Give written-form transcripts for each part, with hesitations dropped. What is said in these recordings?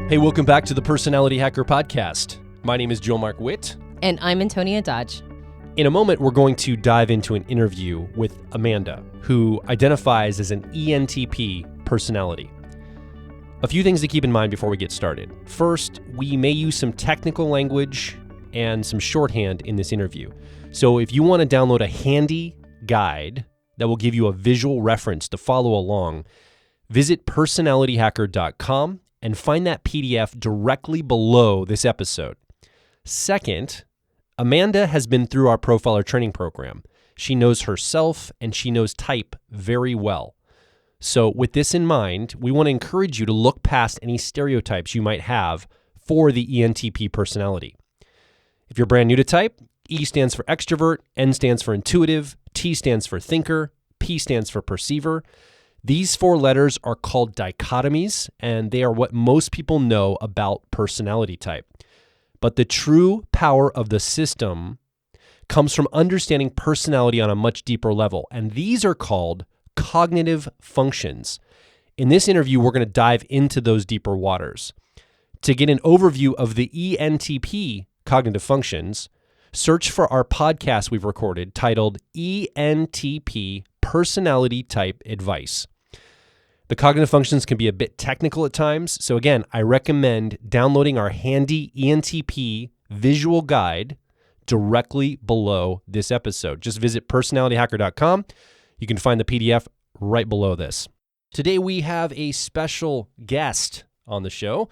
Hey, welcome back to the Personality Hacker Podcast. My name is Joe Mark Witt. And I'm Antonia Dodge. In a moment, we're going to dive into an interview with Amanda, who identifies as an ENTP personality. A few things to keep in mind before we get started. First, we may use some technical language and some shorthand in this interview. So if you want to download a handy guide that will give you a visual reference to follow along, visit personalityhacker.com and find that PDF directly below this episode. Second, Amanda has been through our profiler training program. She knows herself and she knows type very well. So with this in mind, we want to encourage you to look past any stereotypes you might have for the ENTP personality. If you're brand new to type, E stands for extrovert, N stands for intuitive, T stands for thinker, P stands for perceiver. These four letters are called dichotomies, and they are what most people know about personality type. But the true power of the system comes from understanding personality on a much deeper level, and these are called cognitive functions. In this interview, we're going to dive into those deeper waters. To get an overview of the ENTP cognitive functions, search for our podcast we've recorded titled ENTP Personality Type Advice. The cognitive functions can be a bit technical at times, so again, I recommend downloading our handy ENTP visual guide directly below this episode. Just visit personalityhacker.com. You can find the PDF right below this. Today we have a special guest on the show,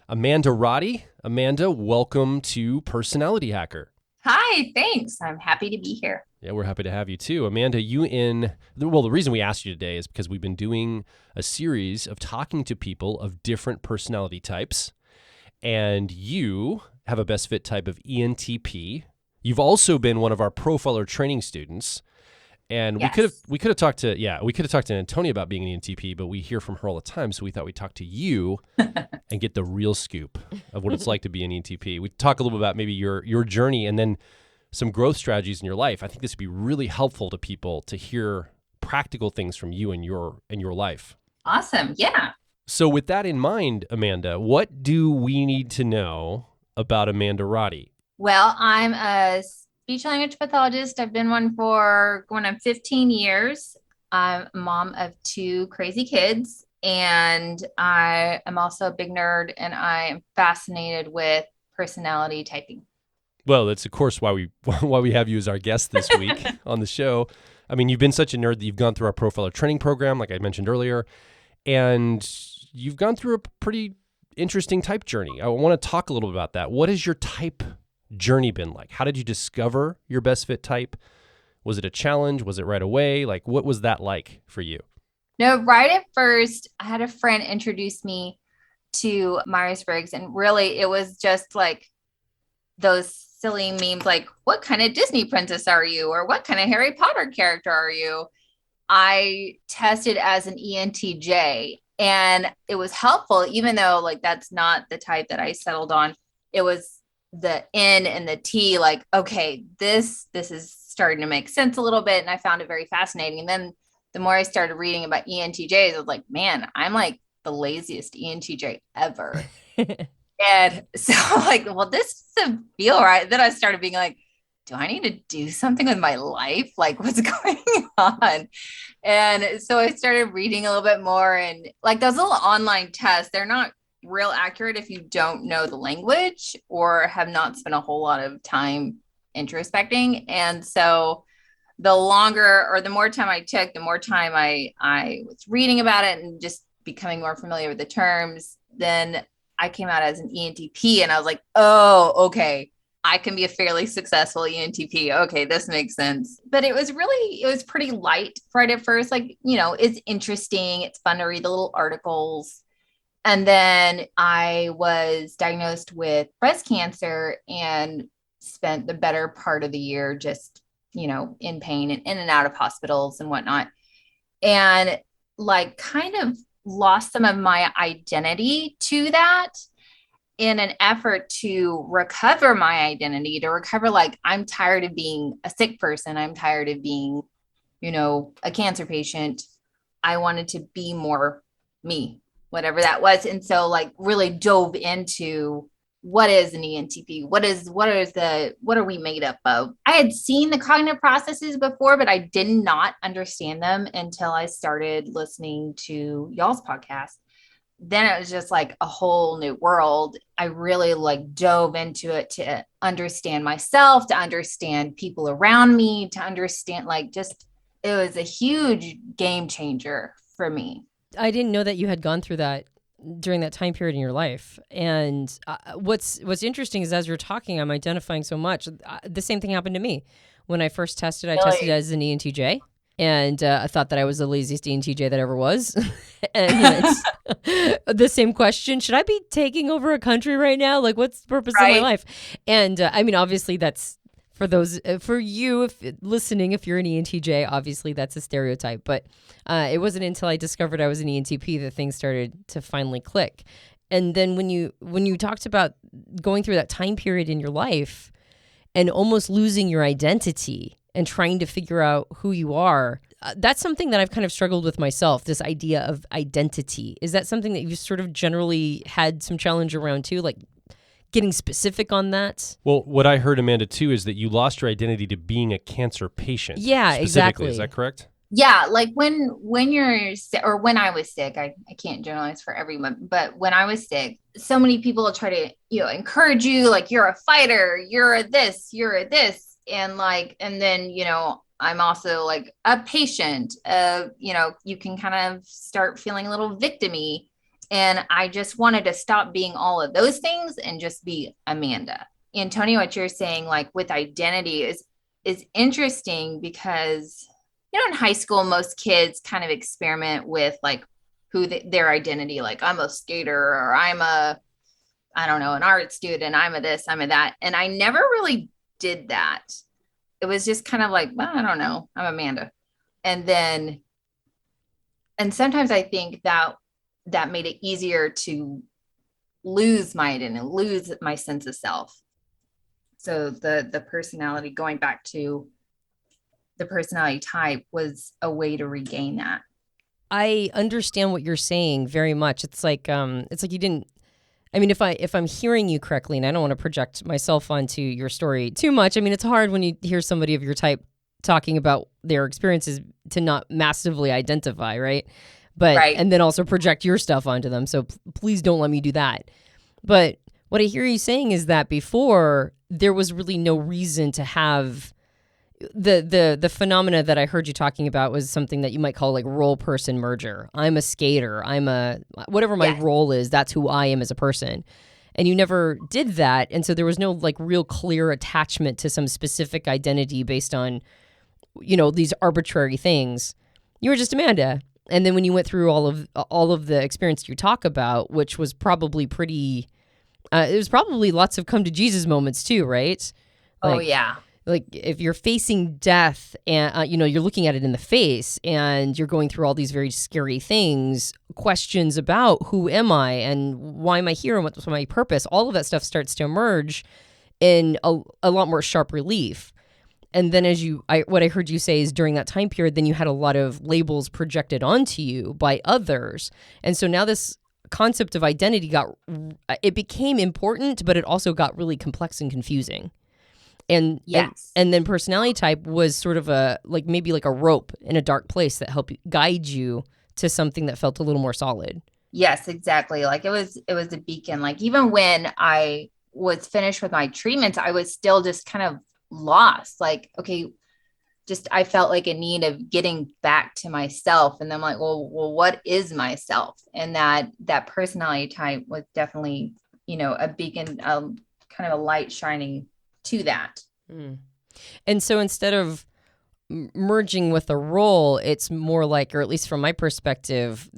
Amanda Roddy. Amanda, welcome to Personality Hacker. Hi, thanks. I'm happy to be here. Yeah, we're happy to have you too. Amanda, the reason we asked you today is because we've been doing a series of talking to people of different personality types, and you have a best fit type of ENTP. You've also been one of our profiler training students, and Yes. we could have talked to Antonia about being an ENTP, but we hear from her all the time, so we thought we'd talk to you and get the real scoop of what it's like to be an ENTP. We talk a little bit about maybe your journey and then some growth strategies in your life. I think this would be really helpful to people to hear practical things from you in your life. Awesome. Yeah. So with that in mind, Amanda, what do we need to know about Amanda Roddy? Well, I'm a speech language pathologist. I've been one for going on 15 years. I'm a mom of two crazy kids, and I am also a big nerd, and I am fascinated with personality typing. Well, that's of course why we have you as our guest this week on the show. I mean, you've been such a nerd that you've gone through our profiler training program, like I mentioned earlier, and you've gone through a pretty interesting type journey. I want to talk a little bit about that. What has your type journey been like? How did you discover your best fit type? Was it a challenge? Was it right away? Like, what was that like for you? No, right at first, I had a friend introduce me to Briggs, and really it was just like those silly memes like, what kind of Disney princess are you? Or what kind of Harry Potter character are you? I tested as an ENTJ, and it was helpful, even though like that's not the type that I settled on. It was the N and the T, like, okay, this is starting to make sense a little bit. And I found it very fascinating. And then the more I started reading about ENTJs, I was like, man, I'm like the laziest ENTJ ever. And so like, well, this doesn't feel right. Then I started being like, do I need to do something with my life? Like, what's going on? And so I started reading a little bit more, and like those little online tests, they're not real accurate if you don't know the language or have not spent a whole lot of time introspecting. And so the longer or the more time I took, the more time I was reading about it and just becoming more familiar with the terms. Then I came out as an ENTP, and I was like, oh, okay, I can be a fairly successful ENTP. Okay, this makes sense. But it was pretty light right at first. Like, it's interesting. It's fun to read the little articles. And then I was diagnosed with breast cancer and spent the better part of the year just, in pain and in and out of hospitals and whatnot. And like kind of lost some of my identity to that in an effort to recover my identity, to recover, like, I'm tired of being a sick person. I'm tired of being, a cancer patient. I wanted to be more me. whatever that was. And so like really dove into what is an ENTP? What are we made up of? I had seen the cognitive processes before, but I did not understand them until I started listening to y'all's podcast. Then it was just like a whole new world. I really like dove into it to understand myself, to understand people around me, to understand like just it was a huge game changer for me. I didn't know that you had gone through that during that time period in your life. And what's interesting is as you're talking, I'm identifying so much. The same thing happened to me. When I first tested, I tested as an ENTJ. And I thought that I was the laziest ENTJ that ever was. And it's the same question, should I be taking over a country right now? Like, what's the purpose of my life? And I mean, obviously that's, for those, for you, if listening, if you're an ENTJ, obviously that's a stereotype. But it wasn't until I discovered I was an ENTP that things started to finally click. And then when you talked about going through that time period in your life and almost losing your identity and trying to figure out who you are, that's something that I've kind of struggled with myself, this idea of identity. Is that something that you've sort of generally had some challenge around too, like getting specific on that? Well, what I heard, Amanda, too, is that you lost your identity to being a cancer patient. Yeah, exactly. Is that correct? Yeah, like when you're sick, or when I was sick, I can't generalize for everyone, but when I was sick, so many people try to, encourage you, like you're a fighter, you're a this. And then, I'm also like a patient, you can kind of start feeling a little victim-y. And I just wanted to stop being all of those things and just be Amanda. Antonia, what you're saying, like with identity is interesting because, in high school, most kids kind of experiment with like who their identity, like I'm a skater or I'm an art student, I'm a this, I'm a that. And I never really did that. It was just kind of like, well, I don't know, I'm Amanda. And sometimes I think that made it easier to lose my identity, lose my sense of self. So the personality, going back to the personality type, was a way to regain that. I understand what you're saying very much. It's like you didn't. I mean, if I'm hearing you correctly, and I don't want to project myself onto your story too much. I mean, it's hard when you hear somebody of your type talking about their experiences to not massively identify, right? But right. And then also project your stuff onto them. So please don't let me do that. But what I hear you saying is that before there was really no reason to have the phenomena that I heard you talking about was something that you might call like role person merger. I'm a skater. I'm whatever my role is, that's who I am as a person. And you never did that. And so there was no like real clear attachment to some specific identity based on, these arbitrary things. You were just Amanda. And then when you went through all of the experience you talk about, which was probably pretty, it was probably lots of come to Jesus moments too, right? Oh yeah. Like if you're facing death and, you're looking at it in the face and you're going through all these very scary things, questions about who am I and why am I here and what's my purpose, all of that stuff starts to emerge in a lot more sharp relief. And then what I heard you say is during that time period, then you had a lot of labels projected onto you by others. And so now this concept of identity it became important, but it also got really complex and confusing. And then personality type was sort of maybe like a rope in a dark place that helped guide you to something that felt a little more solid. Yes, exactly. Like it was a beacon. Like even when I was finished with my treatments, I was still just kind of lost. Like, okay, I felt like a need of getting back to myself. And then I'm like, well, what is myself? And that personality type was definitely, a beacon, kind of a light shining to that. And so instead of merging with a role, it's more like, or at least from my perspective,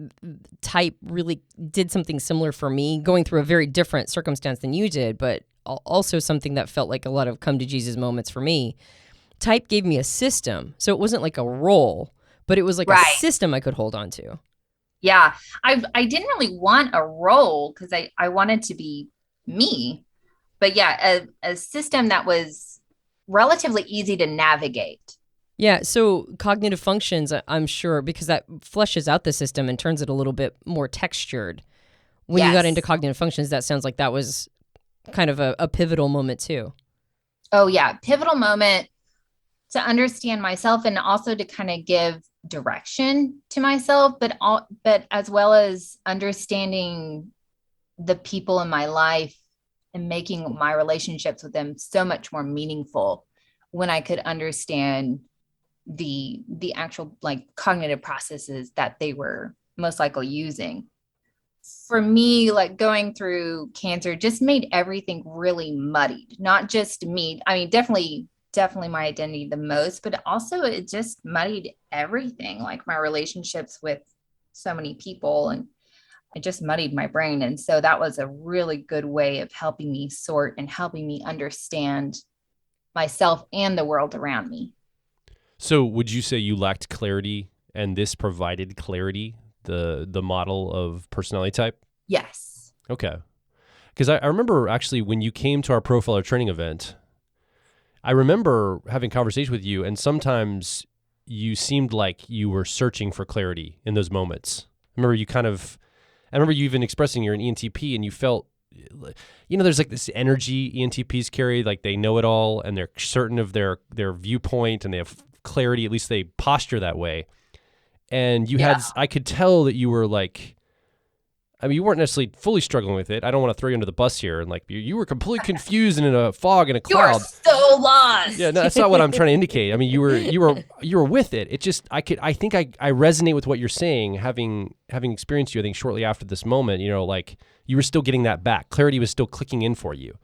type really did something similar for me, going through a very different circumstance than you did, but also something that felt like a lot of come to Jesus moments for me. Type gave me a system. So it wasn't like a role, but it was like a system I could hold on to. Yeah. I didn't really want a role because I wanted to be me. But yeah, a system that was relatively easy to navigate. Yeah, so cognitive functions, I'm sure, because that fleshes out the system and turns it a little bit more textured. When you got Yes. into cognitive functions, that sounds like that was kind of a pivotal moment too. Oh yeah, pivotal moment to understand myself and also to kind of give direction to myself, but as well as understanding the people in my life and making my relationships with them so much more meaningful when I could understand the actual like cognitive processes that they were most likely using. For me, like going through cancer just made everything really muddied. Not just me. I mean, definitely my identity the most, but also it just muddied everything, like my relationships with so many people, and it just muddied my brain. And so that was a really good way of helping me sort and helping me understand myself and the world around me. So would you say you lacked clarity and this provided clarity, the model of personality type? Yes. Okay. Because I remember actually when you came to our profiler training event, I remember having conversation with you, and sometimes you seemed like you were searching for clarity in those moments. I remember you even expressing you're an ENTP, and you felt, there's like this energy ENTPs carry, like they know it all, and they're certain of their viewpoint, and they have clarity, at least they posture that way. And I could tell that you were like, I mean, you weren't necessarily fully struggling with it. I don't want to throw you under the bus here. And like, you were completely confused and in a fog and a You are cloud. so lost. Yeah, no, that's not what I'm trying to indicate. I mean, you were with it. It just, I think I resonate with what you're saying, having experienced you, I think shortly after this moment, like you were still getting that back. Clarity was still clicking in for you.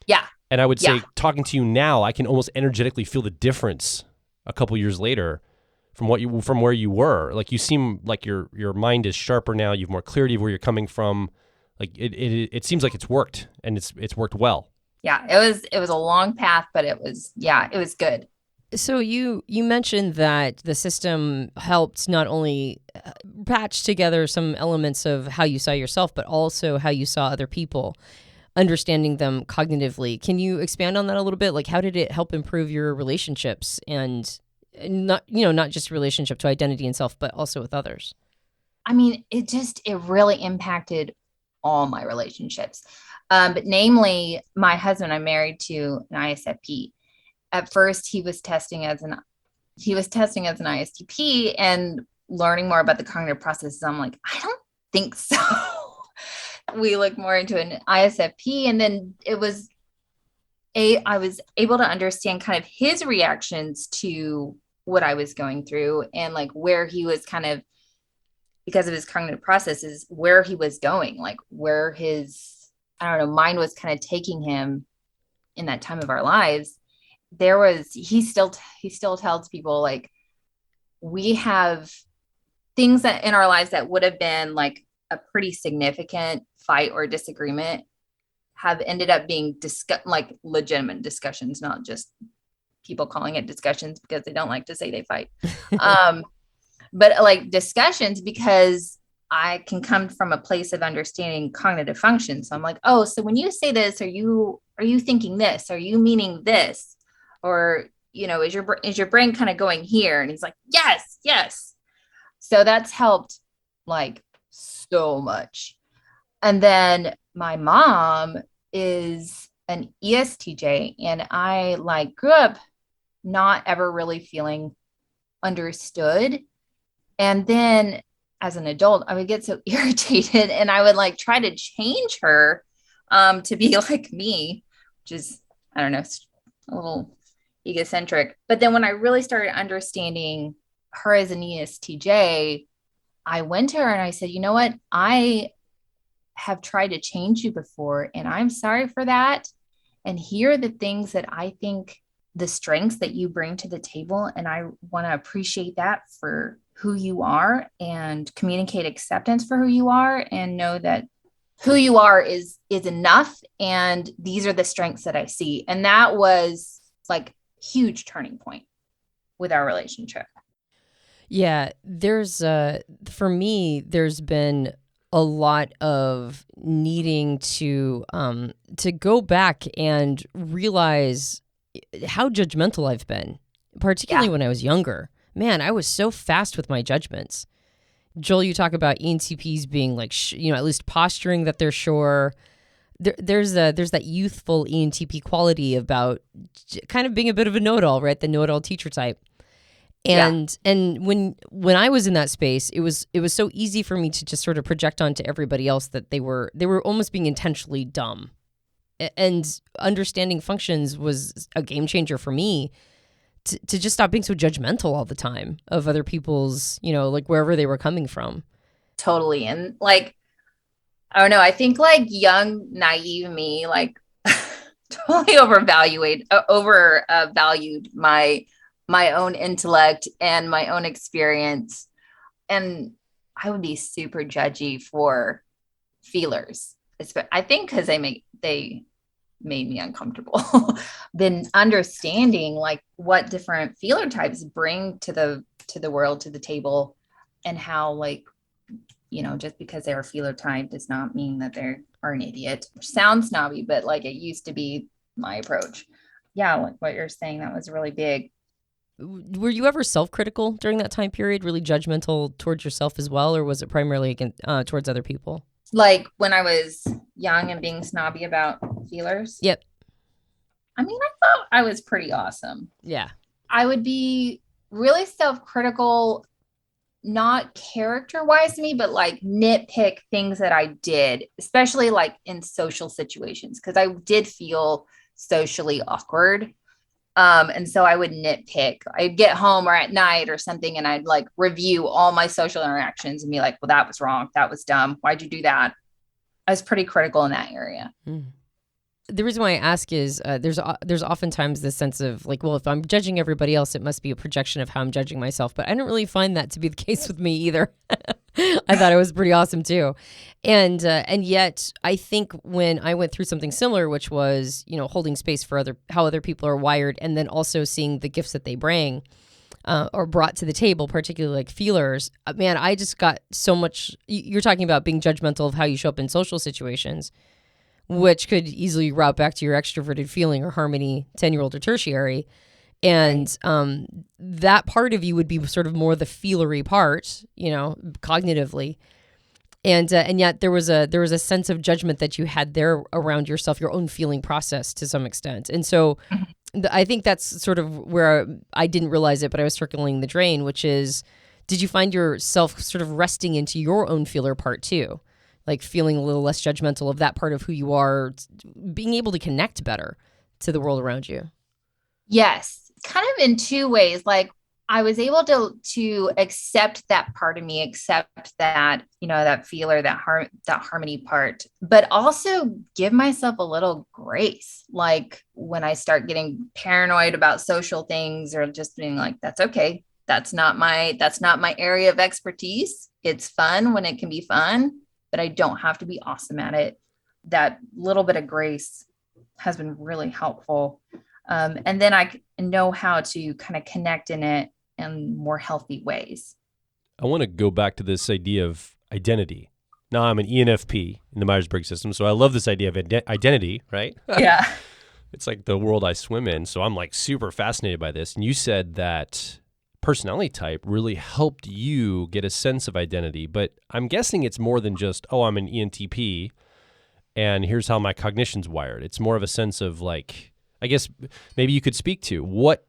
Yeah. And I would say talking to you now, I can almost energetically feel the difference a couple years later from where you were. Like you seem like your mind is sharper now. You have more clarity of where you're coming from. Like it seems like it's worked, and it's worked well. Yeah, it was a long path, but it was good. So you mentioned that the system helped not only patch together some elements of how you saw yourself, but also how you saw other people, understanding them cognitively. Can you expand on that a little bit? Like, how did it help improve your relationships, and not just relationship to identity and self, but also with others? I mean, it really impacted all my relationships. But namely, my husband, I'm married to an ISFP. At first, he was testing as an ISTP and learning more about the cognitive processes. I'm like, I don't think so. We looked more into an ISFP, and then I was able to understand kind of his reactions to what I was going through, and like where he was kind of, because of his cognitive processes, where he was going, like where his, I don't know, mind was kind of taking him in that time of our lives. He still tells people like, we have things that in our lives that would have been like a pretty significant fight or disagreement have ended up being like legitimate discussions, not just people calling it discussions because they don't like to say they fight. But like discussions, because I can come from a place of understanding cognitive function. So I'm like, oh, so when you say this, are you thinking this? Are you meaning this? Or, is your brain kind of going here? And he's like, yes. So that's helped like so much. And then my mom is an ESTJ, and I like grew up not ever really feeling understood. And then as an adult, I would get so irritated, and I would like try to change her to be like me, which is, I don't know, a little egocentric. But then when I really started understanding her as an ESTJ, I went to her and I said, you know what? I have tried to change you before, and I'm sorry for that. And here are the things that I think, the strengths that you bring to the table. And I want to appreciate that for who you are, and communicate acceptance for who you are, and know that who you are is enough. And these are the strengths that I see. And that was like huge turning point with our relationship. Yeah, for me, there's been a lot of needing to go back and realize how judgmental I've been, particularly when I was younger. Man, I was so fast with my judgments. Joel, you talk about ENTPs being like, at least posturing that they're sure. There's that youthful ENTP quality about kind of being a bit of a know-it-all, right? The know-it-all teacher type. And when I was in that space, it was so easy for me to just sort of project onto everybody else that they were almost being intentionally dumb. And understanding functions was a game changer for me to just stop being so judgmental all the time of other people's, like wherever they were coming from. Totally. And like, I don't know, I think like young, naive me, like totally overvalued my own intellect and my own experience. And I would be super judgy for feelers. I think because they made me uncomfortable. Then understanding like what different feeler types bring to the world, to the table, and how like, just because they're a feeler type does not mean that they are an idiot, which sounds snobby, but like it used to be my approach. Yeah, like what you're saying, that was really big. Were you ever self-critical during that time period, really judgmental towards yourself as well, or was it primarily towards other people? Like when I was young and being snobby about feelers? Yep. I mean, I thought I was pretty awesome. Yeah. I would be really self-critical, not character-wise to me, but like nitpick things that I did, especially like in social situations, because I did feel socially awkward. And so I would nitpick. I'd get home or at night or something, and I'd like review all my social interactions and be like, well, that was wrong. That was dumb. Why'd you do that? I was pretty critical in that area. The reason why I ask is there's oftentimes this sense of like, well, if I'm judging everybody else, it must be a projection of how I'm judging myself. But I don't really find that to be the case with me either. I thought it was pretty awesome too. And yet I think when I went through something similar, which was, holding space for how other people are wired, and then also seeing the gifts that they bring or brought to the table, particularly like feelers, man, I just got so much. You're talking about being judgmental of how you show up in social situations, which could easily route back to your extroverted feeling or harmony 10-year-old or tertiary. And that part of you would be sort of more the feelery part, cognitively. And yet there was a sense of judgment that you had there around yourself, your own feeling process to some extent. And so I think that's sort of where I didn't realize it, but I was circling the drain, which is, did you find yourself sort of resting into your own feeler part too? Like feeling a little less judgmental of that part of who you are, being able to connect better to the world around you. Yes, kind of in two ways. Like I was able to accept that part of me, accept that, that feeler, that harmony part, but also give myself a little grace. Like when I start getting paranoid about social things or just being like, that's okay. That's not my area of expertise. It's fun when it can be fun, but I don't have to be awesome at it. That little bit of grace has been really helpful. And then I know how to kind of connect in it in more healthy ways. I want to go back to this idea of identity. Now I'm an ENFP in the Myers-Briggs system, so I love this idea of identity, right? Yeah. It's like the world I swim in, so I'm like super fascinated by this. And you said that personality type really helped you get a sense of identity, but I'm guessing it's more than just, oh, I'm an ENTP and here's how my cognition's wired. It's more of a sense of like, I guess maybe you could speak to what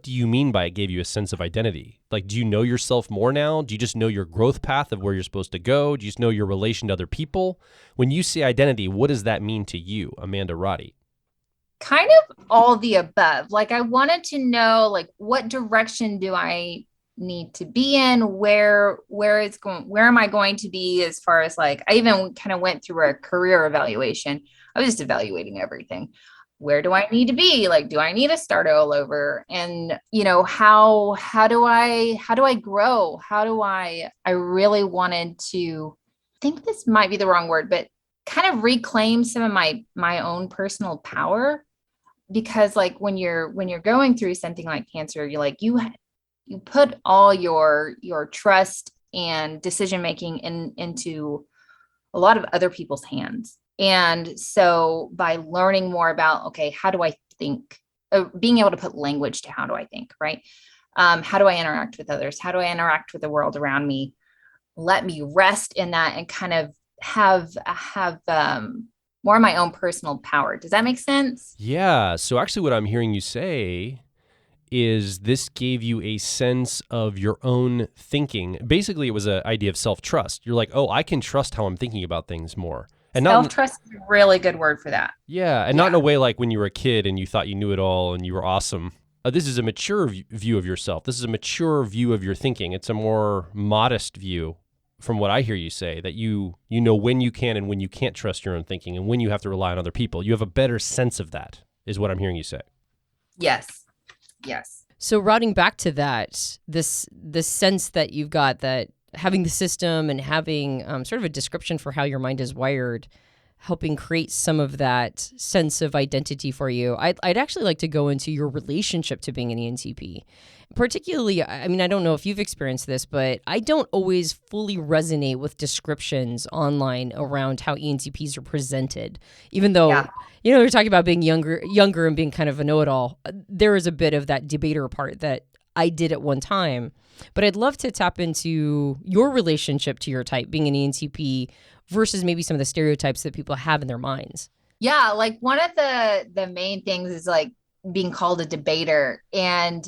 do you mean by it gave you a sense of identity? Like, do you know yourself more now? Do you just know your growth path of where you're supposed to go? Do you just know your relation to other people? When you say identity, what does that mean to you, Amanda Roddy? Kind of all the above. Like I wanted to know, like, what direction do I need to be in? Where am I going to be as far as like, I even kind of went through a career evaluation. I was just evaluating everything. Where do I need to be? Like, do I need to start all over? And, how do I grow? I really wanted to, I think this might be the wrong word, but kind of reclaim some of my own personal power. Because like when you're going through something like cancer, you're like, you put all your trust and decision making into a lot of other people's hands. And so by learning more about, okay, how do I think, being able to put language to how do I think, right? How do I interact with others? How do I interact with the world around me? let me rest in that and kind of have more of my own personal power. Does that make sense? Yeah. So actually what I'm hearing you say is this gave you a sense of your own thinking. Basically, it was an idea of self-trust. You're like, oh, I can trust how I'm thinking about things more. And not, Self-trust is a really good word for that. yeah, and not in a way like when you were a kid and you thought you knew it all and you were awesome. This is a mature view of yourself. This is a mature view of your thinking. It's a more modest view from what I hear you say, that you know when you can and when you can't trust your own thinking and when you have to rely on other people. You have a better sense of that, is what I'm hearing you say. Yes. Yes. So routing back to that, this sense that you've got, that having the system and having sort of a description for how your mind is wired, helping create some of that sense of identity for you. I'd actually like to go into your relationship to being an ENTP. Particularly, I mean, I don't know if you've experienced this, but I don't always fully resonate with descriptions online around how ENTPs are presented. Even though, you're talking about being younger and being kind of a know-it-all. There is a bit of that debater part that I did at one time. But I'd love to tap into your relationship to your type, being an ENTP, versus maybe some of the stereotypes that people have in their minds. Yeah, like one of the main things is like being called a debater. And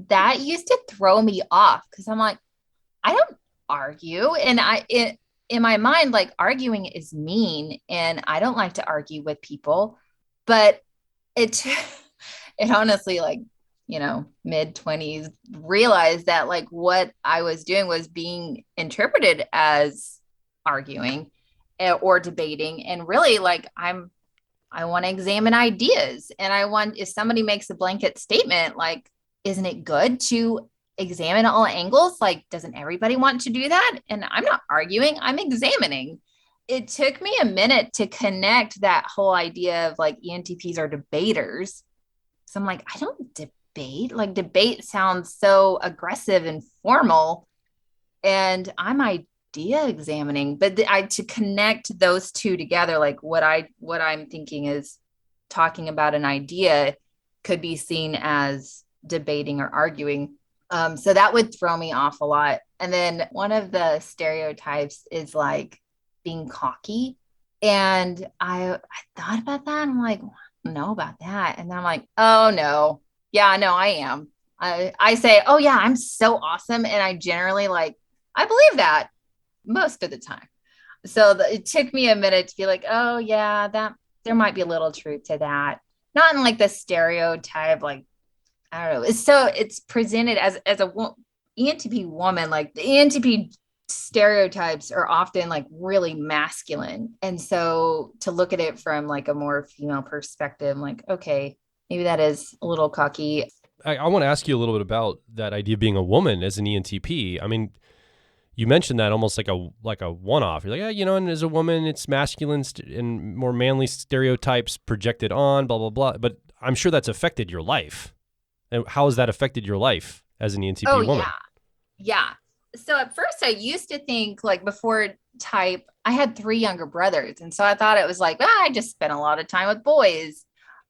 that used to throw me off because I'm like, I don't argue. And in my mind, like arguing is mean and I don't like to argue with people. But it honestly, like, mid-20s, realized that like what I was doing was being interpreted as arguing or debating. And really, like, I want to examine ideas. And if somebody makes a blanket statement, like, isn't it good to examine all angles? Like, doesn't everybody want to do that? And I'm not arguing, I'm examining. It took me a minute to connect that whole idea of like ENTPs are debaters. So I'm like, I don't debate. Like, debate sounds so aggressive and formal. And I'm idea examining, but to connect those two together, like what I'm thinking is talking about an idea could be seen as debating or arguing. So that would throw me off a lot. And then one of the stereotypes is like being cocky. And I thought about that. And I'm like, I don't know about that. And then I'm like, oh no. Yeah, no, I am. I say, oh yeah, I'm so awesome. And I generally I believe that most of the time. So it took me a minute to be like, oh yeah, that there might be a little truth to that. Not in like the stereotype, like, I don't know. It's presented as a ENTP woman, like the ENTP stereotypes are often like really masculine. And so to look at it from like a more female perspective, I'm like, okay, maybe that is a little cocky. I want to ask you a little bit about that idea of being a woman as an ENTP. I mean, you mentioned that almost like a one-off. You're like, yeah, and as a woman, it's masculine and more manly stereotypes projected on, blah, blah, blah. But I'm sure that's affected your life. And how has that affected your life as an ENTP woman? Yeah. So at first I used to think like before type, I had 3 younger brothers. And so I thought it was like, I just spent a lot of time with boys.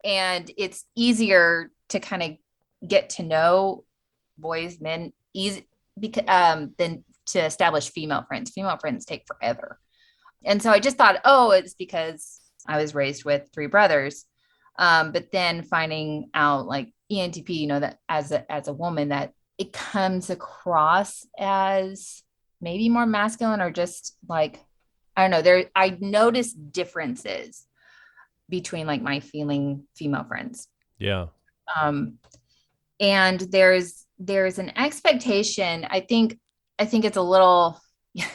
And it's easier to kind of get to know boys, men, than to establish female friends. Female friends take forever. And so I just thought, it's because I was raised with 3 brothers. But then finding out like ENTP, that as a woman, that it comes across as maybe more masculine or just like, I don't know, I noticed differences between like my female friends. Yeah. And there's an expectation. I think it's a little, of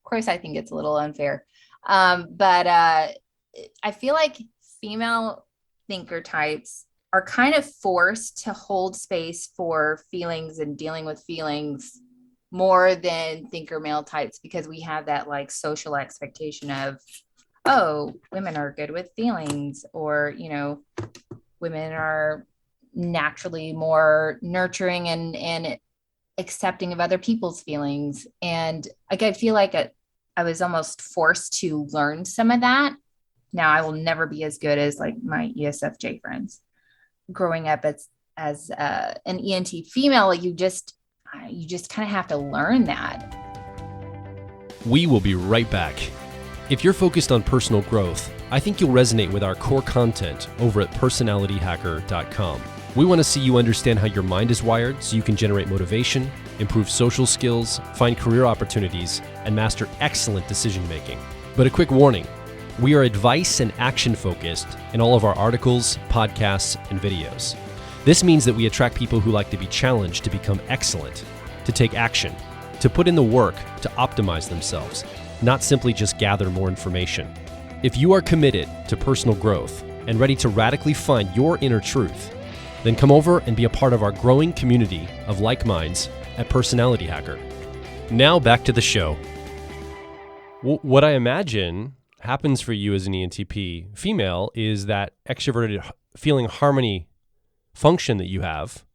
course, I think it's a little unfair. But I feel like female thinker types are kind of forced to hold space for feelings and dealing with feelings more than thinker male types, because we have that like social expectation of, women are good with feelings, or, women are naturally more nurturing and accepting of other people's feelings. And like, I feel like I was almost forced to learn some of that. Now I will never be as good as like my ESFJ friends. Growing up as an ENT female, you just kind of have to learn that. We will be right back. If you're focused on personal growth, I think you'll resonate with our core content over at personalityhacker.com. We want to see you understand how your mind is wired so you can generate motivation, improve social skills, find career opportunities, and master excellent decision making. But a quick warning, we are advice and action focused in all of our articles, podcasts, and videos. This means that we attract people who like to be challenged to become excellent, to take action, to put in the work to optimize themselves, not simply just gather more information. If you are committed to personal growth and ready to radically find your inner truth, then come over and be a part of our growing community of like minds at Personality Hacker. Now back to the show. What I imagine happens for you as an ENTP female is that extroverted feeling harmony function that you have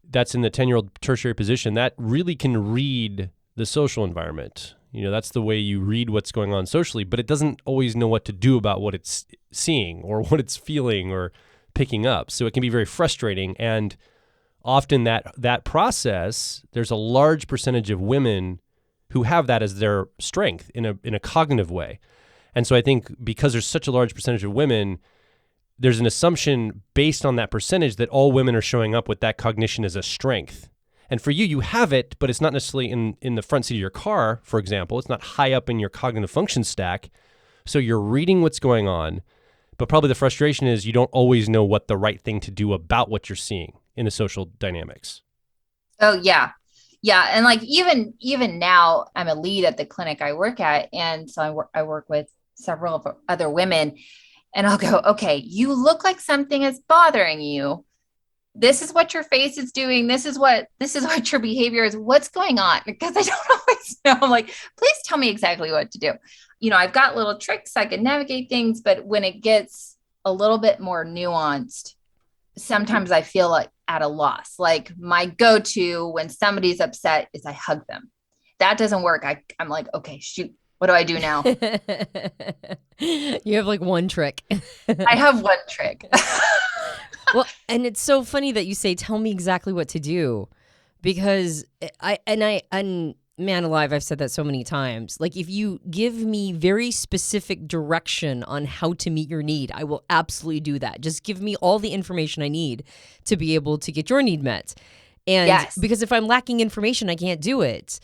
that's in the 10-year-old tertiary position that really can read the social environment. That's the way you read what's going on socially, but it doesn't always know what to do about what it's seeing or what it's feeling or picking up. So it can be very frustrating. And often that process, there's a large percentage of women who have that as their strength in a cognitive way. And so I think because there's such a large percentage of women, there's an assumption based on that percentage that all women are showing up with that cognition as a strength. And for you, you have it, but it's not necessarily in the front seat of your car, for example. It's not high up in your cognitive function stack. So you're reading what's going on, but probably the frustration is you don't always know what the right thing to do about what you're seeing in the social dynamics. Oh, yeah. Yeah. And like, even now I'm a lead at the clinic I work at. And so I work with several of other women, and I'll go, okay, you look like something is bothering you. This is what your face is doing. This is what your behavior is. What's going on? Because I don't always know. I'm like, please tell me exactly what to do. I've got little tricks. I can navigate things, but when it gets a little bit more nuanced, sometimes I feel like at a loss. Like my go-to when somebody's upset is I hug them. That doesn't work. I'm like, okay, shoot. What do I do now? You have like one trick. I have one trick. Well, and it's so funny that you say, tell me exactly what to do, because and man alive, I've said that so many times. Like if you give me very specific direction on how to meet your need, I will absolutely do that. Just give me all the information I need to be able to get your need met. And yes. Because if I'm lacking information, I can't do it.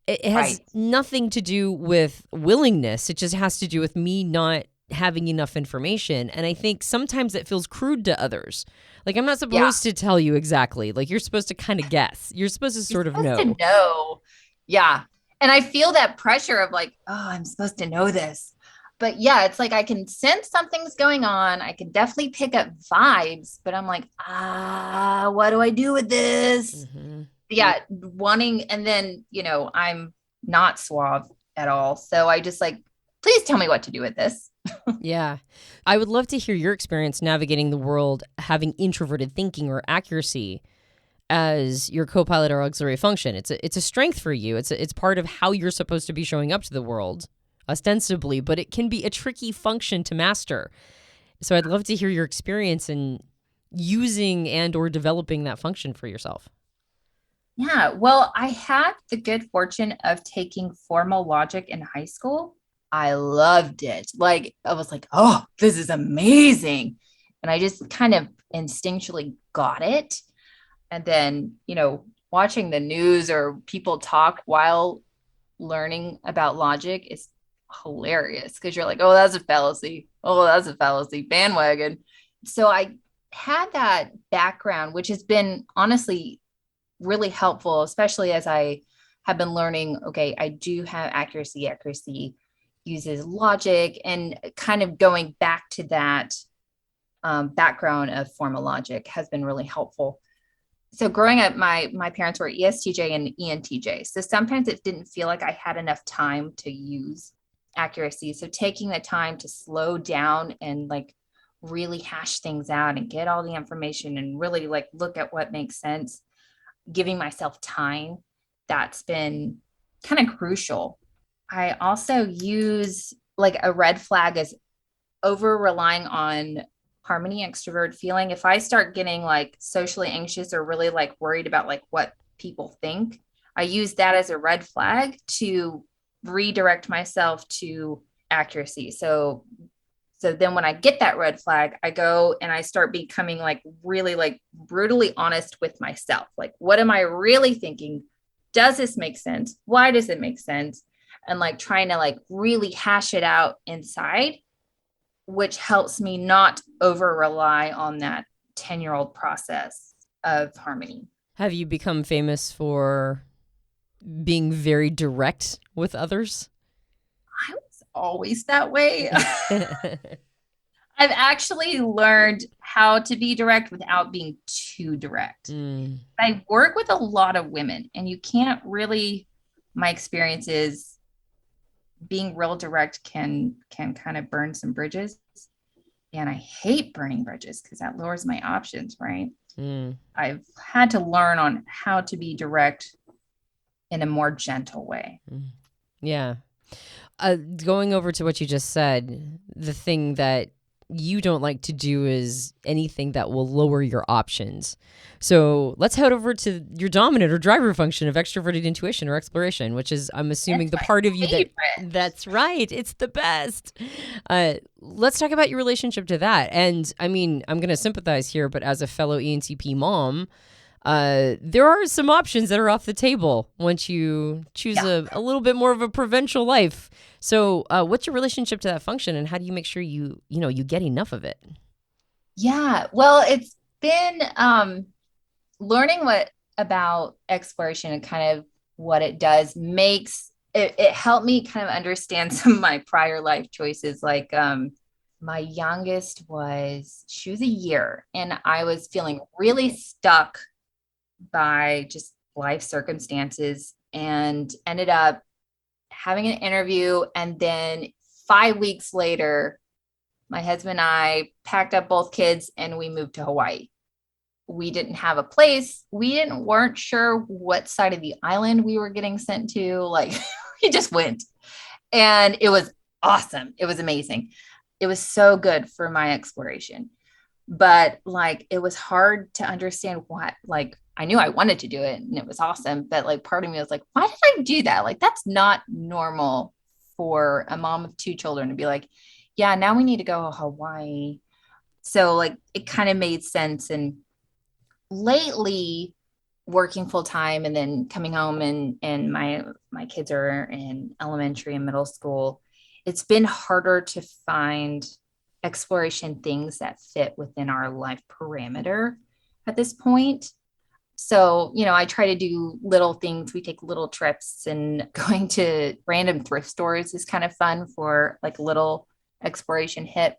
It has nothing to do with willingness. It just has to do with me not having enough information. And I think sometimes it feels crude to others. Like I'm not supposed to tell you exactly. Like you're supposed to kind of guess. You're supposed to sort of know. Yeah. And I feel that pressure of like, oh, I'm supposed to know this. But yeah, it's like I can sense something's going on. I can definitely pick up vibes, but I'm like, what do I do with this? Mm-hmm. Yeah, wanting, and then, I'm not suave at all. So I just like, please tell me what to do with this. Yeah. I would love to hear your experience navigating the world, having introverted thinking or accuracy as your co-pilot or auxiliary function. It's a strength for you. It's part of how you're supposed to be showing up to the world, ostensibly, but it can be a tricky function to master. So I'd love to hear your experience in using and or developing that function for yourself. Yeah, well, I had the good fortune of taking formal logic in high school. I loved it. Like, I was like, oh, this is amazing. And I just kind of instinctually got it. And then, watching the news or people talk while learning about logic is hilarious because you're like, oh, that's a fallacy. Oh, that's a fallacy. Bandwagon. So I had that background, which has been honestly really helpful, especially as I have been learning, okay, I do have accuracy. Accuracy uses logic, and kind of going back to that background of formal logic has been really helpful. So growing up, my parents were ESTJ and ENTJ. So sometimes it didn't feel like I had enough time to use accuracy. So taking the time to slow down and like really hash things out and get all the information and really like look at what makes sense, giving myself time, that's been kind of crucial. I also use like a red flag as over relying on harmony, extrovert feeling. If I start getting like socially anxious or really like worried about like what people think, I use that as a red flag to redirect myself to accuracy. So then when I get that red flag, I go and I start becoming like really like brutally honest with myself. Like, what am I really thinking? Does this make sense? Why does it make sense? And like trying to like really hash it out inside, which helps me not over rely on that 10-year-old process of harmony. Have you become famous for being very direct with others? I was always that way. I've actually learned how to be direct without being too direct. I work with a lot of women, and you can't really, my experience is being real direct can kind of burn some bridges. And I hate burning bridges because that lowers my options, right? I've had to learn on how to be direct in a more gentle way. Yeah. Going over to what you just said, the thing that you don't like to do is anything that will lower your options. So let's head over to your dominant or driver function of extroverted intuition or exploration, which is, I'm assuming, that's the part of you that's right. It's the best. Let's talk about your relationship to that. And I mean, I'm going to sympathize here, but as a fellow ENTP mom, there are some options that are off the table once you choose a little bit more of a provincial life. So what's your relationship to that function, and how do you make sure you get enough of it? Yeah, well, it's been learning about exploration and kind of what it does makes it helped me kind of understand some of my prior life choices. Like my youngest she was a year, and I was feeling really stuck by just life circumstances, and ended up having an interview. And then 5 weeks later, my husband and I packed up both kids and we moved to Hawaii. We didn't have a place. Weren't sure what side of the island we were getting sent to. Like, we just went, and it was awesome. It was amazing. It was so good for my exploration, but like, it was hard to understand what, like, I knew I wanted to do it and it was awesome, but like part of me was like, why did I do that? Like, that's not normal for a mom of 2 children to be like, yeah, now we need to go to Hawaii. So like, it kind of made sense. And lately, working full time and then coming home, and my kids are in elementary and middle school, it's been harder to find exploration things that fit within our life parameter at this point. So, I try to do little things. We take little trips, and going to random thrift stores is kind of fun for like a little exploration hit.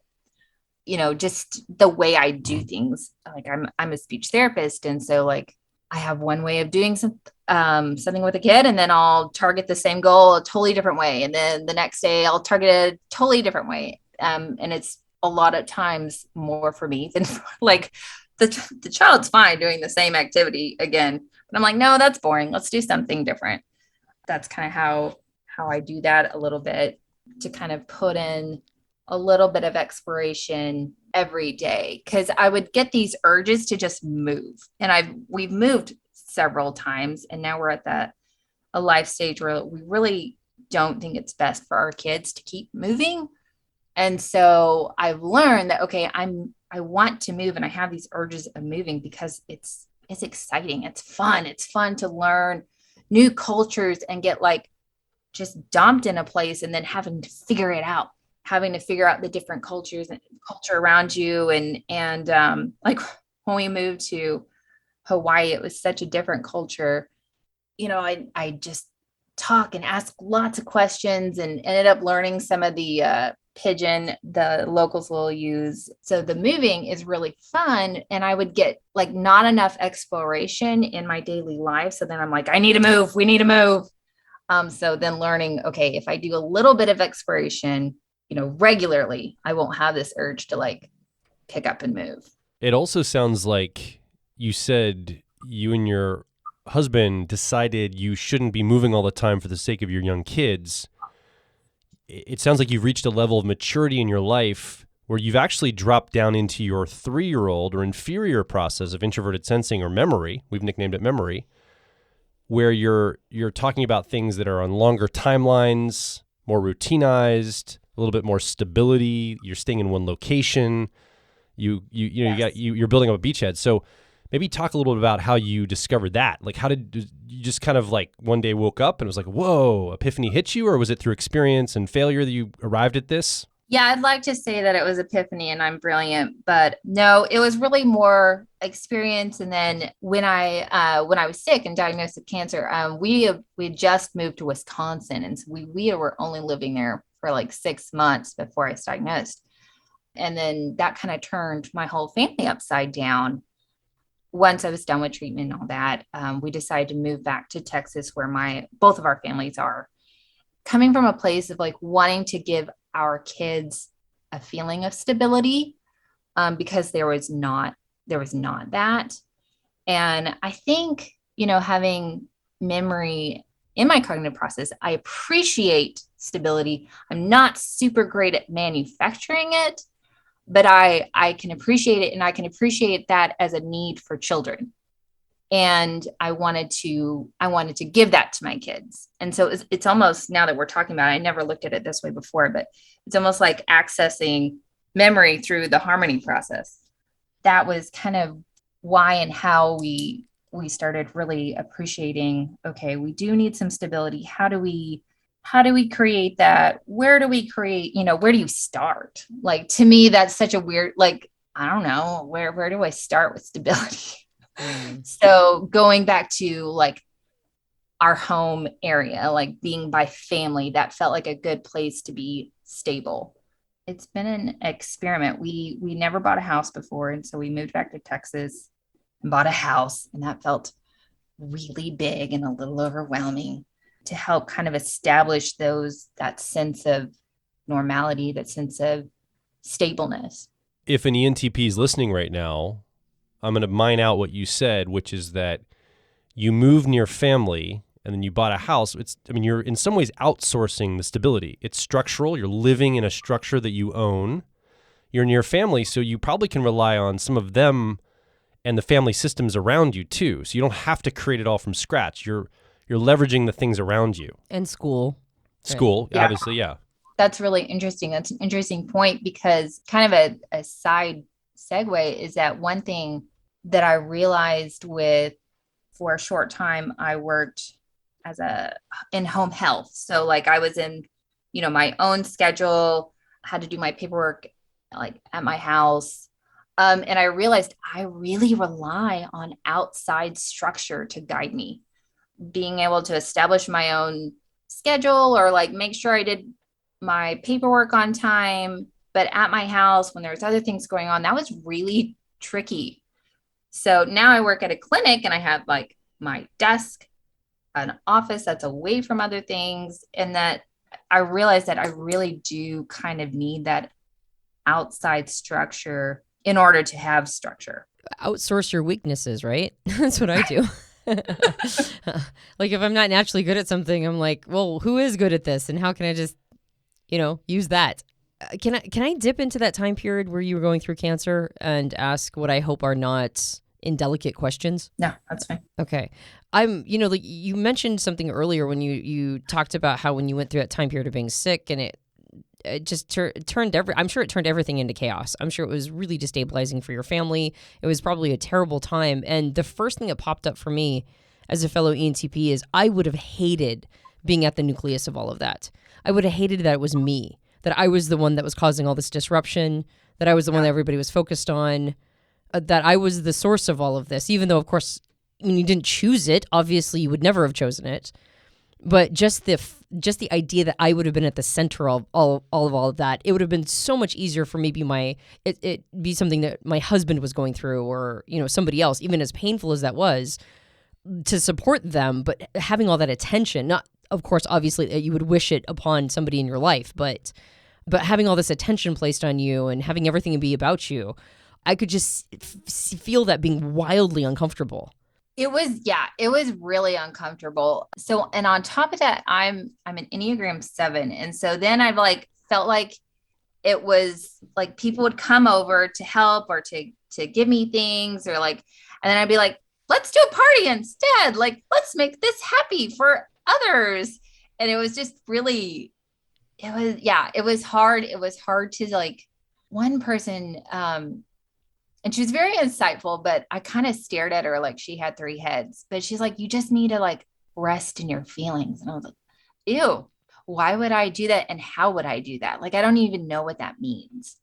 Just the way I do things. Like, I'm a speech therapist. And so like, I have one way of doing something with a kid, and then I'll target the same goal a totally different way. And then the next day I'll target it a totally different way. And it's a lot of times more for me than like, the child's fine doing the same activity again, but I'm like, no, that's boring. Let's do something different. That's kind of how I do that a little bit, to kind of put in a little bit of exploration every day. Cause I would get these urges to just move, and we've moved several times, and now we're at a life stage where we really don't think it's best for our kids to keep moving. And so I've learned that, okay, I want to move, and I have these urges of moving because it's exciting. It's fun. It's fun to learn new cultures and get like just dumped in a place, and then having to figure it out, having to figure out the different cultures and culture around you. And like when we moved to Hawaii, it was such a different culture. I just talk and ask lots of questions, and ended up learning some of the pidgin the locals will use. So the moving is really fun, and I would get like not enough exploration in my daily life. So then I'm like, I need to move. We need to move. So then learning, okay, if I do a little bit of exploration, regularly, I won't have this urge to like pick up and move. It also sounds like you said you and your husband decided you shouldn't be moving all the time for the sake of your young kids. It sounds like you've reached a level of maturity in your life where you've actually dropped down into your 3-year-old or inferior process of introverted sensing or memory. We've nicknamed it memory, where you're talking about things that are on longer timelines, more routinized, a little bit more stability. You're staying in one location. You're building up a beachhead. So maybe talk a little bit about how you discovered that. Like, how did you just kind of like one day woke up and it was like, whoa, epiphany hit you, or was it through experience and failure that you arrived at this? Yeah, I'd like to say that it was epiphany and I'm brilliant, but no, it was really more experience. And then when I was sick and diagnosed with cancer, we had just moved to Wisconsin, and so we were only living there for like 6 months before I was diagnosed, and then that kind of turned my whole family upside down. Once I was done with treatment and all that, we decided to move back to Texas, where both of our families are. Coming from a place of like wanting to give our kids a feeling of stability, because there was not that. And I think, having memory in my cognitive process, I appreciate stability. I'm not super great at manufacturing it, but I can appreciate it, and I can appreciate that as a need for children. And I wanted to give that to my kids. And so it's almost, now that we're talking about it, I never looked at it this way before, but it's almost like accessing memory through the harmony process. That was kind of why and how we started really appreciating, okay, we do need some stability. How do we create that? Where do we create, where do you start? Like, to me, that's such a weird, like, I don't know, where do I start with stability? So going back to like our home area, like being by family, that felt like a good place to be stable. It's been an experiment. We never bought a house before. And so we moved back to Texas and bought a house, and that felt really big and a little overwhelming, to help kind of establish that sense of normality, that sense of stableness. If an ENTP is listening right now, I'm going to mine out what you said, which is that you moved near family and then you bought a house. You're in some ways outsourcing the stability. It's structural. You're living in a structure that you own. You're near family, so you probably can rely on some of them and the family systems around you too. So you don't have to create it all from scratch. You're leveraging the things around you. And school. School, Yeah. obviously, yeah. That's really interesting. That's an interesting point, because kind of a side segue is that one thing that I realized for a short time, I worked in home health. So like I was in, my own schedule, had to do my paperwork like at my house. And I realized I really rely on outside structure to guide me. Being able to establish my own schedule, or like make sure I did my paperwork on time, but at my house when there's other things going on, that was really tricky. So now I work at a clinic and I have like my desk, an office that's away from other things. And that I realized that I really do kind of need that outside structure in order to have structure. Outsource your weaknesses, right? That's what I do. Like if I'm not naturally good at something, I'm like, well, who is good at this? And how can I just, use that? Can I dip into that time period where you were going through cancer and ask what I hope are not indelicate questions? No, that's fine. Okay. Like you mentioned something earlier when you talked about how when you went through that time period of being sick, and it just turned I'm sure it turned everything into chaos. I'm sure it was really destabilizing for your family. It was probably a terrible time. And the first thing that popped up for me as a fellow ENTP is I would have hated being at the nucleus of all of that. I would have hated that it was me, that I was the one that was causing all this disruption, that I was the one that everybody was focused on, that I was the source of all of this, even though, of course, when you didn't choose it, obviously you would never have chosen it. But just the idea that I would have been at the center of all of that, it would have been so much easier for maybe it be something that my husband was going through, or somebody else, even as painful as that was, to support them. But having all that attention, not of course, obviously you would wish it upon somebody in your life, but having all this attention placed on you and having everything be about you, I could just feel that being wildly uncomfortable. It was really uncomfortable. So, and on top of that, I'm an Enneagram 7. And so then I've like felt like it was like people would come over to help or to give me things, or like, and then I'd be like, let's do a party instead. Like, let's make this happy for others. And it was just really, it was hard. It was hard to like one person, and she was very insightful, but I kind of stared at her like she had three heads. But she's like, you just need to like rest in your feelings. And I was like, ew, why would I do that? And how would I do that? Like, I don't even know what that means.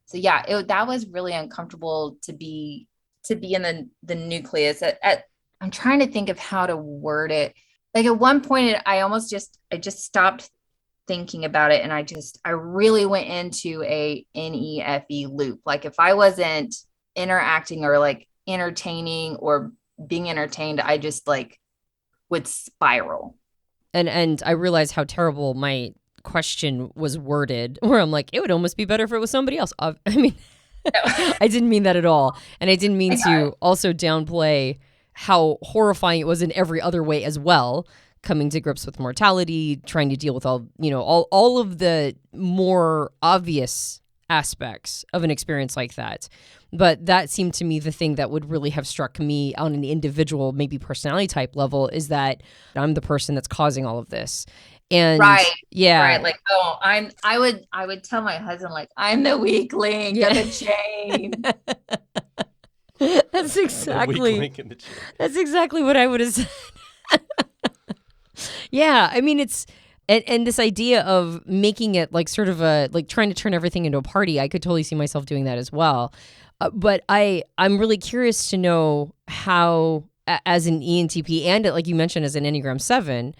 So yeah, that was really uncomfortable to be in the nucleus. I'm trying to think of how to word it. Like at one point, I just stopped thinking about it, and I really went into a NEFE loop. Like if I wasn't interacting or like entertaining or being entertained, I just like would spiral. And I realized how terrible my question was worded, where I'm like, it would almost be better if it was somebody else. I mean, I didn't mean that at all. And I didn't mean to also downplay how horrifying it was in every other way as well. Coming to grips with mortality, trying to deal with all of the more obvious aspects of an experience like that. But that seemed to me the thing that would really have struck me on an individual, maybe personality type level, is that I'm the person that's causing all of this. And right. Like, I would tell my husband, like, I'm the weak link of the chain. That's exactly what I would have said. Yeah, I mean, it's and this idea of making it like sort of a like trying to turn everything into a party, I could totally see myself doing that as well. But I'm really curious to know how, as an ENTP and like you mentioned as an Enneagram 7,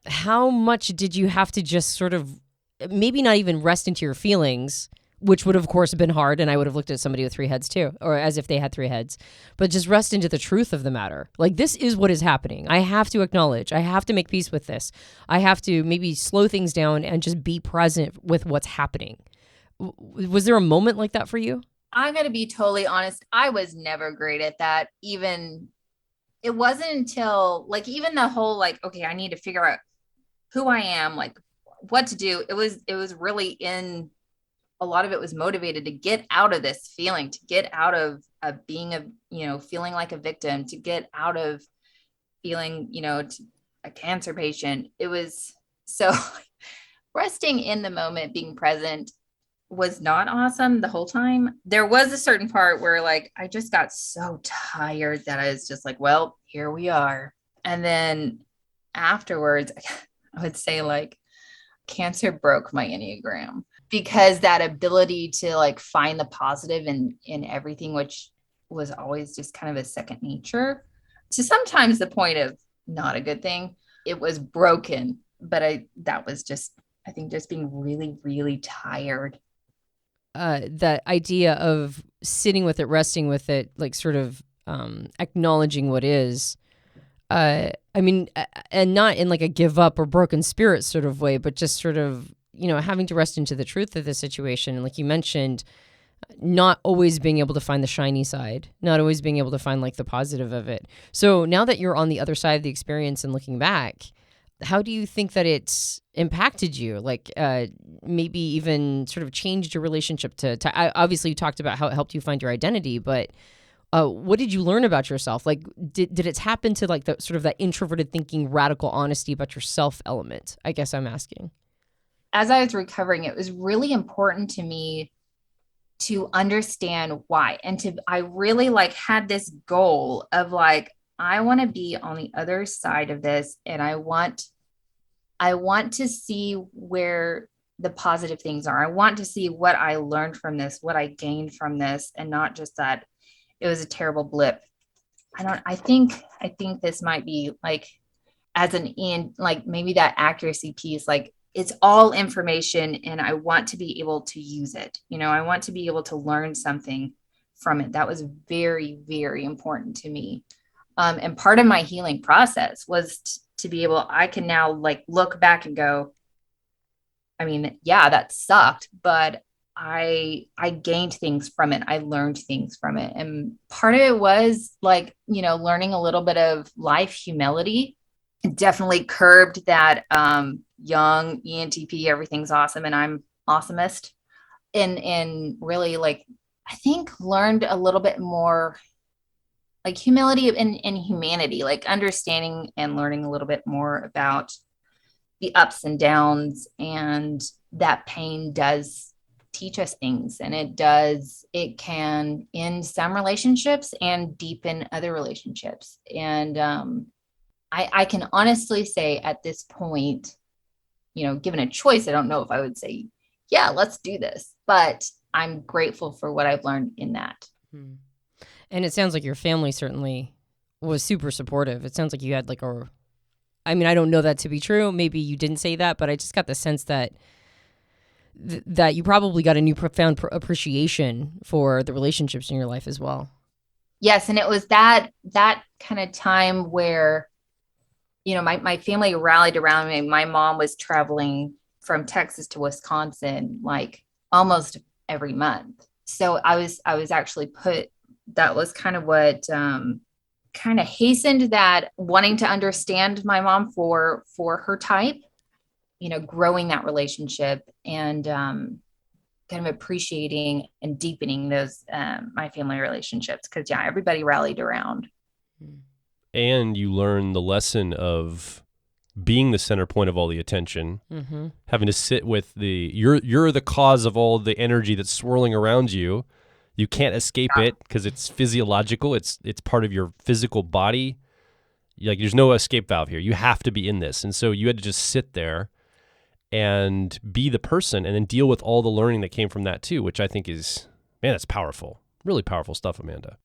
how much did you have to just sort of maybe not even rest into your feelings, which would of course have been hard, and I would have looked at somebody with three heads too, or as if they had three heads, but just rest into the truth of the matter. Like, this is what is happening. I have to acknowledge. I have to make peace with this. I have to maybe slow things down and just be present with what's happening. Was there a moment like that for you? I'm going to be totally honest. I was never great at that. It wasn't until like, even the whole, like, okay, I need to figure out who I am, like what to do. It was really a lot of it was motivated to get out of this feeling, to get out of being feeling like a victim, to get out of feeling, a cancer patient. It was so resting in the moment, being present was not awesome the whole time. There was a certain part where like, I just got so tired that I was just like, well, here we are. And then afterwards, I would say like cancer broke my Enneagram, because that ability to like find the positive in everything, which was always just kind of a second nature, to sometimes the point of not a good thing. It was broken, but I think just being really, really tired. That idea of sitting with it, resting with it, like sort of acknowledging what is. I mean, and not in like a give up or broken spirit sort of way, but just sort of, having to rest into the truth of the situation. And like you mentioned, not always being able to find the shiny side, not always being able to find like the positive of it. So now that you're on the other side of the experience and looking back, how do you think that it's impacted you? Like maybe even sort of changed your relationship to obviously you talked about how it helped you find your identity, but what did you learn about yourself? Like, did it tap into like the sort of that introverted thinking, radical honesty about yourself element? I guess I'm asking. As I was recovering, it was really important to me to understand why. And I really like had this goal of like, I want to be on the other side of this. And I want to see where the positive things are. I want to see what I learned from this, what I gained from this, and not just that it was a terrible blip. I think this might be like, as like maybe that accuracy piece, like it's all information and I want to be able to use it. I want to be able to learn something from it. That was very, very important to me. And part of my healing process was to be able, I can now like look back and go, I mean, yeah, that sucked, but I gained things from it. I learned things from it. And part of it was like, learning a little bit of life humility. It definitely curbed that young ENTP, everything's awesome and I'm awesomest. And really like, I think learned a little bit more like humility and humanity, like understanding and learning a little bit more about the ups and downs, and that pain does teach us things, and it can end some relationships and deepen other relationships. And I can honestly say at this point, given a choice, I don't know if I would say, yeah, let's do this, but I'm grateful for what I've learned in that. And it sounds like your family certainly was super supportive. It sounds like you had like I don't know that to be true. Maybe you didn't say that, but I just got the sense that that you probably got a new profound appreciation for the relationships in your life as well. Yes. And it was that kind of time where, my family rallied around me. My mom was traveling from Texas to Wisconsin, like almost every month. So I was actually that was kind of what, kind of hastened that, wanting to understand my mom for her type, growing that relationship, and kind of appreciating and deepening those my family relationships, because everybody rallied around. And you learn the lesson of being the center point of all the attention, having to sit with you're the cause of all the energy that's swirling around you. You can't escape it because it's physiological. It's part of your physical body. Like, there's no escape valve here. You have to be in this. And so you had to just sit there and be the person, and then deal with all the learning that came from that too, which I think is, man, that's powerful. Really powerful stuff, Amanda.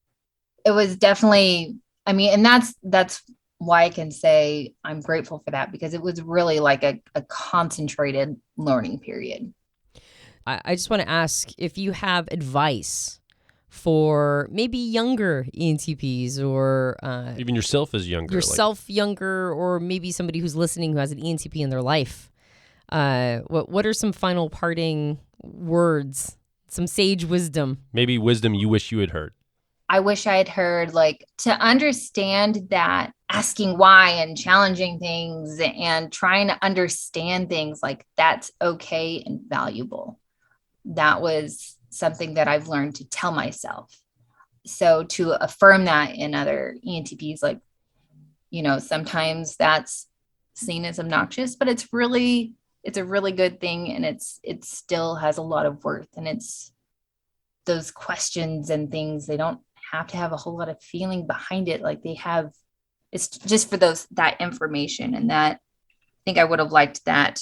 It was definitely, and that's why I can say I'm grateful for that, because it was really like a concentrated learning period. I just want to ask if you have advice for maybe younger ENTPs, or even yourself as younger. Younger, or maybe somebody who's listening who has an ENTP in their life. What are some final parting words, some sage wisdom? Maybe wisdom you wish you had heard. I wish I had heard, like, to understand that asking why and challenging things and trying to understand things, like, that's okay and valuable. That was something that I've learned to tell myself. So to affirm that in other ENTPs, like, sometimes that's seen as obnoxious, but it's a really good thing. And it still has a lot of worth. And it's those questions and things, they don't have to have a whole lot of feeling behind it. Like, it's just for that information. And that, I think I would have liked that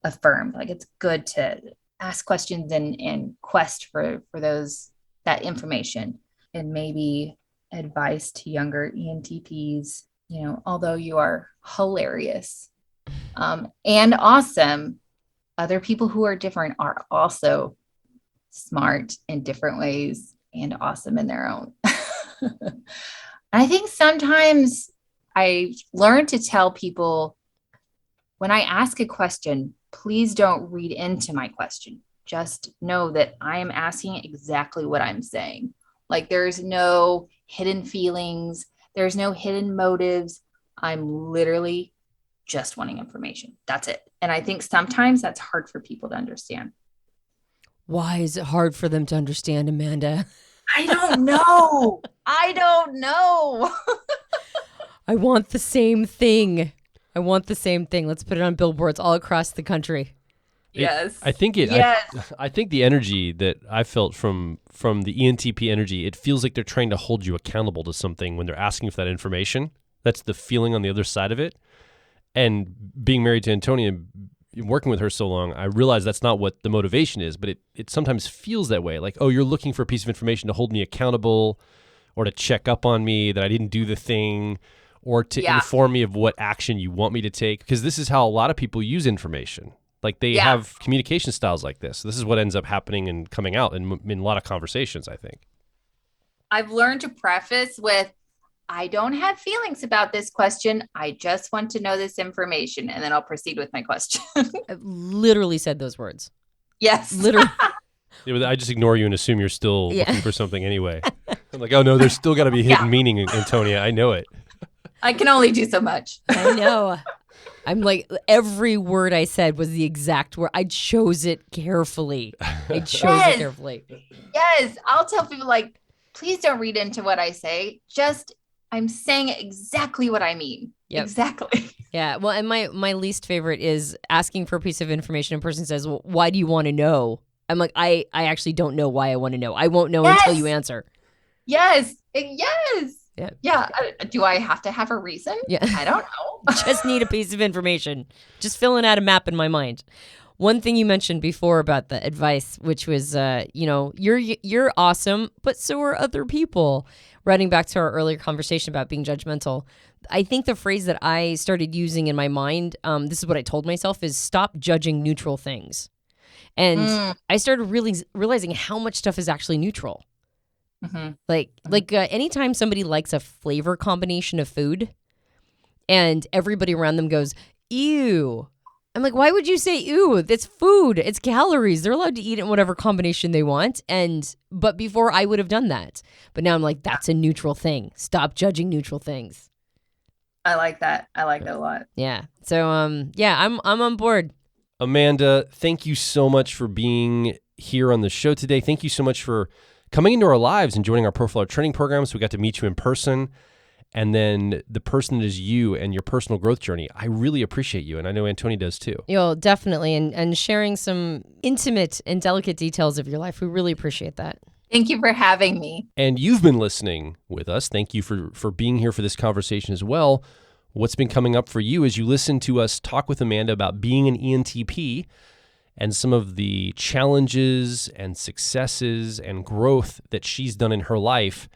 affirmed. Like, it's good to ask questions and quest for that information. And maybe advice to younger ENTPs, although you are hilarious and awesome, other people who are different are also smart in different ways and awesome in their own. I think sometimes I learn to tell people, when I ask a question, please don't read into my question. Just know that I am asking exactly what I'm saying. Like, there's no hidden feelings. There's no hidden motives. I'm literally just wanting information. That's it. And I think sometimes that's hard for people to understand. Why is it hard for them to understand, Amanda? I don't know. I want the same thing. Let's put it on billboards all across the country. Yes. I think the energy that I felt from the ENTP energy, it feels like they're trying to hold you accountable to something when they're asking for that information. That's the feeling on the other side of it. And being married to Antonia, working with her so long, I realize that's not what the motivation is, but it sometimes feels that way. Like, oh, you're looking for a piece of information to hold me accountable, or to check up on me that I didn't do the thing, or to inform me of what action you want me to take. Because this is how a lot of people use information. Like, they have communication styles like this. This is what ends up happening and coming out in a lot of conversations, I think. I've learned to preface with, I don't have feelings about this question. I just want to know this information. And then I'll proceed with my question. I literally said those words. Yes. Literally. I just ignore you and assume you're still looking for something anyway. I'm like, oh no, there's still got to be hidden meaning, Antonia. I know it. I can only do so much. I know. I'm like, every word I said was the exact word. I chose it carefully. Yes. Carefully. Yes. I'll tell people, like, please don't read into what I say. Just, I'm saying exactly what I mean. Yep. Exactly. Yeah. Well, and my least favorite is asking for a piece of information. A person says, well, why do you want to know? I'm like, I actually don't know why I want to know. I won't know until you answer. Yes. Yes. Yeah. Yeah. Do I have to have a reason? Yeah. I don't know. Just need a piece of information. Just filling out a map in my mind. One thing you mentioned before about the advice, which was, you're awesome, but so are other people. Running back to our earlier conversation about being judgmental, I think the phrase that I started using in my mind, this is what I told myself, is stop judging neutral things. And I started really realizing how much stuff is actually neutral. Mm-hmm. Like anytime somebody likes a flavor combination of food and everybody around them goes, ew. I'm like, why would you say ew? It's food. It's calories. They're allowed to eat it in whatever combination they want. But before I would have done that. But now I'm like, that's a neutral thing. Stop judging neutral things. I like that. I like that a lot. Yeah. So I'm on board. Amanda, thank you so much for being here on the show today. Thank you so much for coming into our lives and joining our Profiler training program. So we got to meet you in person. And then the person that is you and your personal growth journey. I really appreciate you. And I know Antonia does too. Definitely. And sharing some intimate and delicate details of your life. We really appreciate that. Thank you for having me. And you've been listening with us. Thank you for being here for this conversation as well. What's been coming up for you as you listen to us talk with Amanda about being an ENTP and some of the challenges and successes and growth that she's done in her life.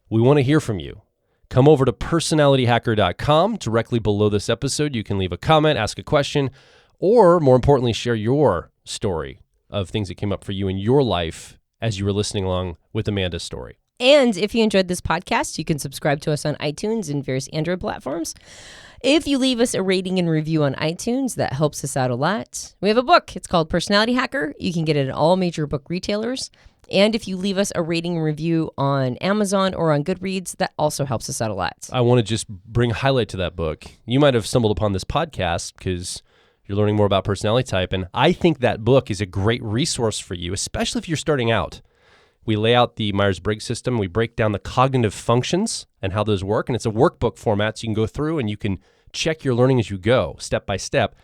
We want to hear from you. Come over to personalityhacker.com. Directly below this episode, you can leave a comment, ask a question, or more importantly, share your story of things that came up for you in your life as you were listening along with Amanda's story. And if you enjoyed this podcast, you can subscribe to us on iTunes and various Android platforms. If you leave us a rating and review on iTunes, that helps us out a lot. We have a book. It's called Personality Hacker. You can get it at all major book retailers. And if you leave us a rating and review on Amazon or on Goodreads, that also helps us out a lot. I want to just bring a highlight to that book. You might have stumbled upon this podcast because you're learning more about personality type. And I think that book is a great resource for you, especially if you're starting out. We lay out the Myers-Briggs system. We break down the cognitive functions and how those work. And it's a workbook format, so you can go through and you can check your learning as you go, step by step.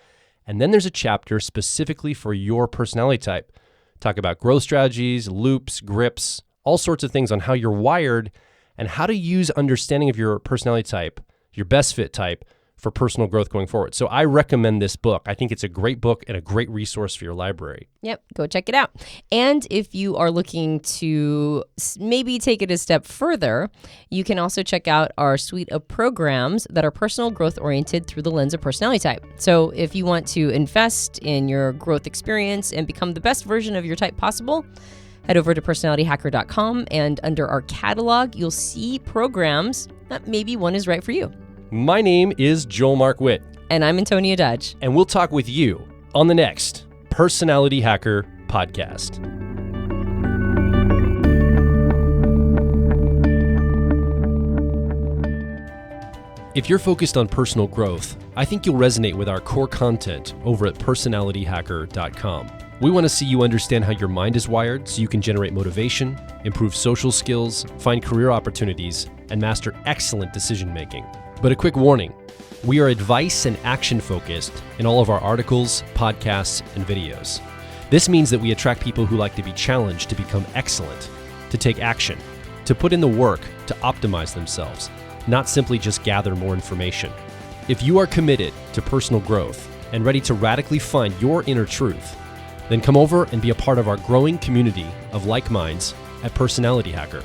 And then there's a chapter specifically for your personality type. Talk about growth strategies, loops, grips, all sorts of things on how you're wired and how to use understanding of your personality type, your best fit type, for personal growth going forward. So I recommend this book. I think it's a great book and a great resource for your library. Yep, go check it out. And if you are looking to maybe take it a step further, you can also check out our suite of programs that are personal growth oriented through the lens of personality type. So if you want to invest in your growth experience and become the best version of your type possible, head over to personalityhacker.com, and under our catalog, you'll see programs that maybe one is right for you. My name is Joel Mark Witt. And I'm Antonia Dodge. And we'll talk with you on the next Personality Hacker podcast. If you're focused on personal growth, I think you'll resonate with our core content over at personalityhacker.com. We want to see you understand how your mind is wired so you can generate motivation, improve social skills, find career opportunities, and master excellent decision making. But a quick warning, we are advice and action focused in all of our articles, podcasts, and videos. This means that we attract people who like to be challenged to become excellent, to take action, to put in the work to optimize themselves, not simply just gather more information. If you are committed to personal growth and ready to radically find your inner truth, then come over and be a part of our growing community of like minds at Personality Hacker.